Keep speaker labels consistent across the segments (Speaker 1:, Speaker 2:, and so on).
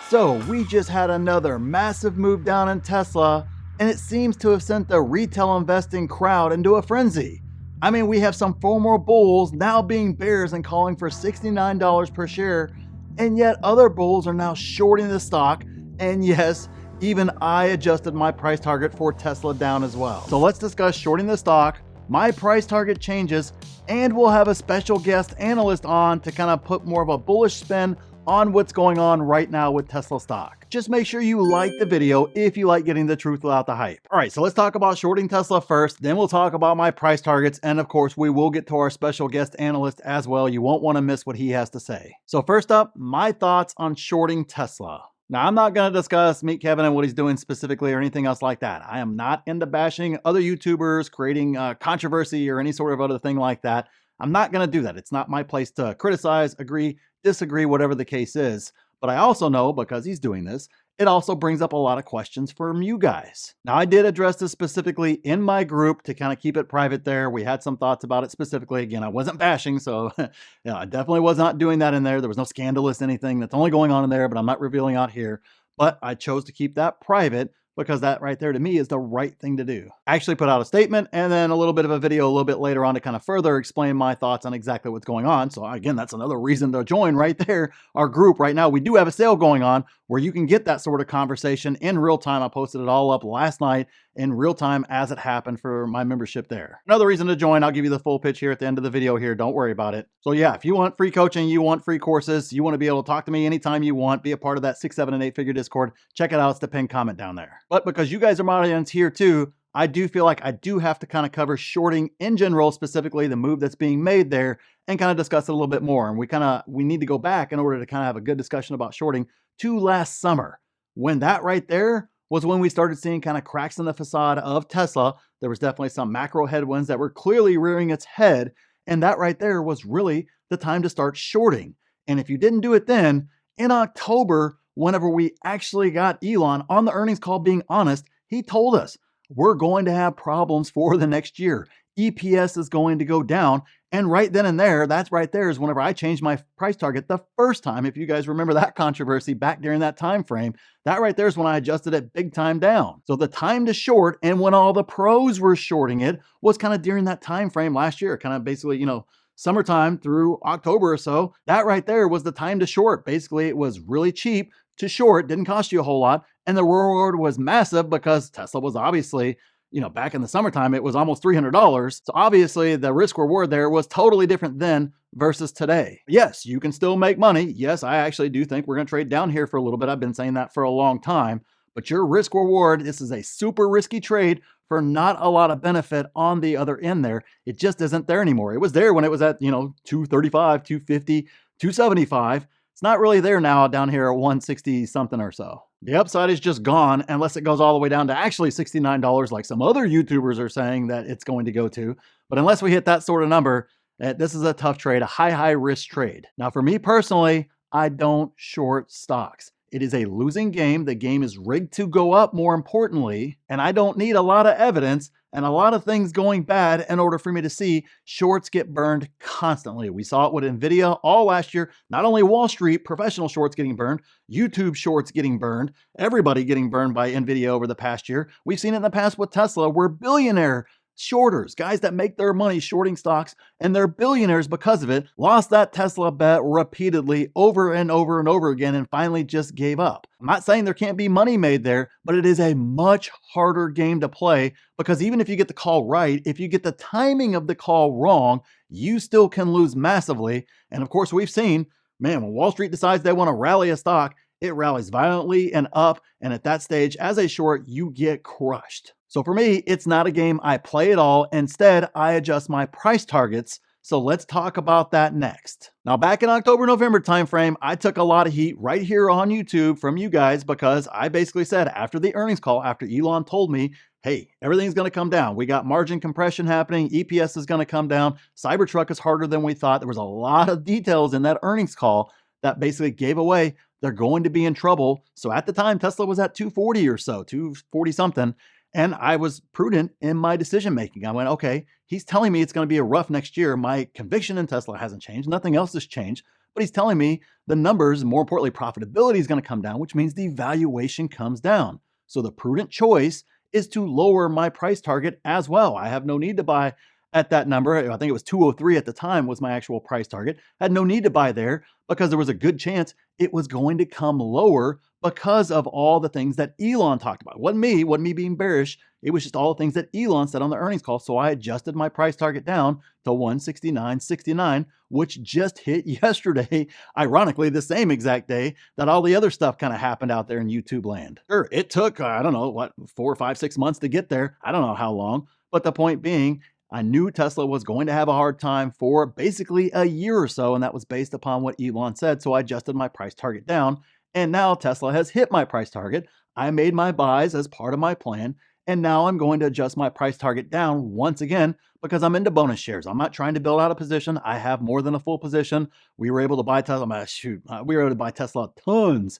Speaker 1: So we just had another massive move down in Tesla, and it seems to have sent the retail investing crowd into a frenzy. I mean, we have some former bulls now being bears and calling for $69 per share, and yet other bulls are now shorting the stock. And yes, even I adjusted my price target for Tesla down as well. So let's discuss shorting the stock, my price target changes, and we'll have a special guest analyst on to kind of put more of a bullish spin on what's going on right now with Tesla stock. Just make sure you like the video if you like getting the truth without the hype. All right, so let's talk about shorting Tesla first, then we'll talk about my price targets, and of course, we will get to our special guest analyst as well. You won't want to miss what he has to say. So first up, my thoughts on shorting Tesla. Now, I'm not going to discuss Meet Kevin and what he's doing specifically or anything else like that. I am not into bashing other YouTubers, creating controversy or any sort of other thing like that. I'm not going to do that. It's not my place to criticize, agree, disagree, whatever the case is. But I also know, because he's doing this, it also brings up a lot of questions from you guys. Now, I did address this specifically in my group to kind of keep it private there. We had some thoughts about it specifically. Again, I wasn't bashing, so I definitely was not doing that in there. There was no scandalous anything that's only going on in there, but I'm not revealing out here. But I chose to keep that private because that right there to me is the right thing to do. I actually put out a statement and then a little bit of a video a little bit later on to kind of further explain my thoughts on exactly what's going on. So again, that's another reason to join right there. Our group right now, we do have a sale going on where you can get that sort of conversation in real time. I posted it all up last night in real time as it happened for my membership there. Another reason to join, I'll give you the full pitch here at the end of the video here. Don't worry about it. So yeah, if you want free coaching, you want free courses, you want to be able to talk to me anytime you want, be a part of that 6, 7, and 8 figure Discord, check it out. It's the pinned comment down there. But because you guys are my audience here too, I do feel like I do have to kind of cover shorting in general, specifically the move that's being made there, and kind of discuss it a little bit more. And we need to go back in order to kind of have a good discussion about shorting to last summer, when that right there was when we started seeing kind of cracks in the facade of Tesla. There was definitely some macro headwinds that were clearly rearing its head. And that right there was really the time to start shorting. And if you didn't do it then, in October, whenever we actually got Elon on the earnings call being honest, he told us, we're going to have problems for the next year. EPS is going to go down. And right then and there, that's right there is whenever I changed my price target the first time. If you guys remember that controversy back during that time frame, that right there is when I adjusted it big time down. So the time to short, and when all the pros were shorting it, was kind of during that time frame last year, kind of basically, summertime through October or so. That right there was the time to short. Basically, it was really cheap to short, didn't cost you a whole lot, and the reward was massive because Tesla was obviously, back in the summertime, it was almost $300. So obviously the risk reward there was totally different then versus today. Yes, you can still make money. Yes, I actually do think we're going to trade down here for a little bit. I've been saying that for a long time, but your risk reward, this is a super risky trade for not a lot of benefit on the other end there. It just isn't there anymore. It was there when it was at, 235, 250, 275. It's not really there now down here at 160 something or so. The upside is just gone unless it goes all the way down to actually $69 like some other YouTubers are saying that it's going to go to. But unless we hit that sort of number, this is a tough trade, a high risk trade. Now for me personally, I don't short stocks. It is a losing game. The game is rigged to go up, more importantly, and I don't need a lot of evidence and a lot of things going bad in order for me to see shorts get burned constantly. We saw it with Nvidia all last year. Not only Wall Street, professional shorts getting burned, YouTube shorts getting burned, everybody getting burned by Nvidia over the past year. We've seen it in the past with Tesla, where billionaire shorters, guys that make their money shorting stocks, and they're billionaires because of it, lost that Tesla bet repeatedly over and over and over again and finally just gave up. I'm not saying there can't be money made there, but it is a much harder game to play because even if you get the call right, if you get the timing of the call wrong, you still can lose massively. And of course, we've seen, man, when Wall Street decides they want to rally a stock, it rallies violently and up. And at that stage, as a short, you get crushed. So for me, it's not a game I play at all. Instead, I adjust my price targets. So let's talk about that next. Now, back in October, November timeframe, I took a lot of heat right here on YouTube from you guys because I basically said after the earnings call, after Elon told me, hey, everything's going to come down. We got margin compression happening. EPS is going to come down. Cybertruck is harder than we thought. There was a lot of details in that earnings call that basically gave away they're going to be in trouble. So at the time, Tesla was at 240 or so, 240 something. And I was prudent in my decision making. I went, okay, he's telling me it's going to be a rough next year. My conviction in Tesla hasn't changed. Nothing else has changed. but he's telling me the numbers, more importantly, profitability is going to come down, which means the valuation comes down. So the prudent choice is to lower my price target as well. I have no need to buy at that number. I think it was 203 at the time was my actual price target. I had no need to buy there because there was a good chance it was going to come lower because of all the things that Elon talked about. It wasn't me being bearish. It was just all the things that Elon said on the earnings call. So I adjusted my price target down to 169.69, which just hit yesterday. Ironically, the same exact day that all the other stuff kind of happened out there in YouTube land. Sure, it took, I don't know, 4, 5, 6 months to get there. I don't know how long. But the point being, I knew Tesla was going to have a hard time for basically a year or so, and that was based upon what Elon said. So I adjusted my price target down, and now Tesla has hit my price target. I made my buys as part of my plan, and now I'm going to adjust my price target down once again because I'm into bonus shares. I'm not trying to build out a position. I have more than a full position. We were able to buy Tesla. We were able to buy Tesla tons,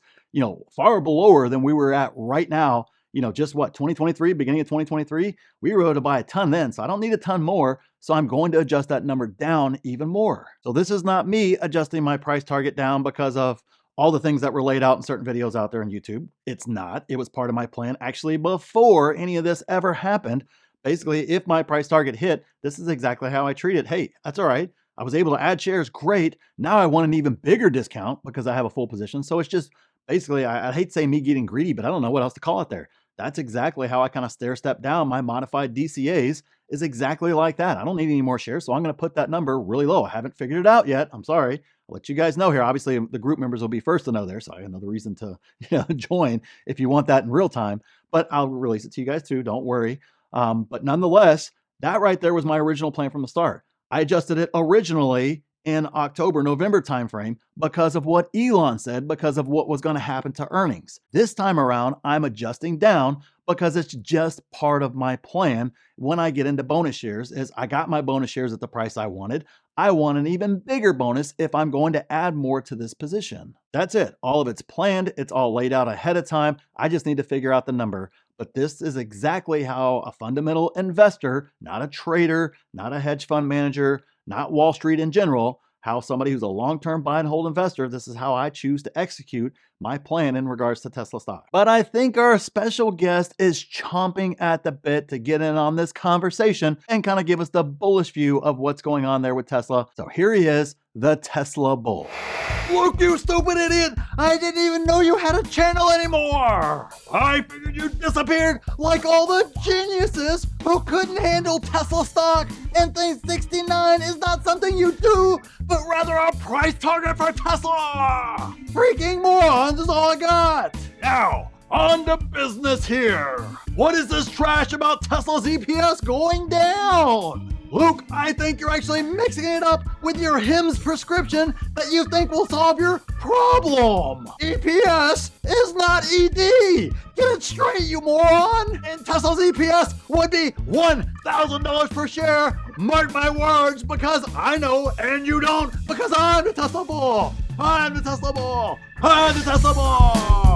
Speaker 1: far below than we were at right now. Just 2023, beginning of 2023, we were able to buy a ton then. So I don't need a ton more. So I'm going to adjust that number down even more. So this is not me adjusting my price target down because of all the things that were laid out in certain videos out there on YouTube. It's not. It was part of my plan actually before any of this ever happened. Basically, if my price target hit, this is exactly how I treat it. Hey, that's all right. I was able to add shares. Great. Now I want an even bigger discount because I have a full position. So it's just basically, I hate saying me getting greedy, but I don't know what else to call it there. That's exactly how I kind of stair step down my modified DCAs is exactly like that. I don't need any more shares, so I'm going to put that number really low. I haven't figured it out yet. I'm sorry. I'll let you guys know here. Obviously, the group members will be first to know there, so I have another reason to join if you want that in real time. But I'll release it to you guys too. Don't worry. But nonetheless, that right there was my original plan from the start. I adjusted it originally in October, November timeframe because of what Elon said, because of what was going to happen to earnings. This time around, I'm adjusting down because it's just part of my plan when I get into bonus shares is I got my bonus shares at the price I wanted. I want an even bigger bonus if I'm going to add more to this position. That's it. All of it's planned. It's all laid out ahead of time. I just need to figure out the number. But this is exactly how a fundamental investor, not a trader, not a hedge fund manager, not Wall Street in general, how somebody who's a long-term buy and hold investor, this is how I choose to execute my plan in regards to Tesla stock. But I think our special guest is chomping at the bit to get in on this conversation and kind of give us the bullish view of what's going on there with Tesla. So here he is, the Tesla bull.
Speaker 2: Look, you stupid idiot! I didn't even know you had a channel anymore! I figured you disappeared like all the geniuses who couldn't handle Tesla stock and think 69 is not something you do, but rather a price target for Tesla! Freaking morons is all I got! Now, on to business here! What is this trash about Tesla's EPS going down? Luke, I think you're actually mixing it up with your Hims prescription that you think will solve your problem. EPS is not ED. Get it straight, you moron. And Tesla's EPS would be $1,000 per share. Mark my words, because I know and you don't, because I'm the Tesla bull. I'm the Tesla bull. I'm the Tesla bull.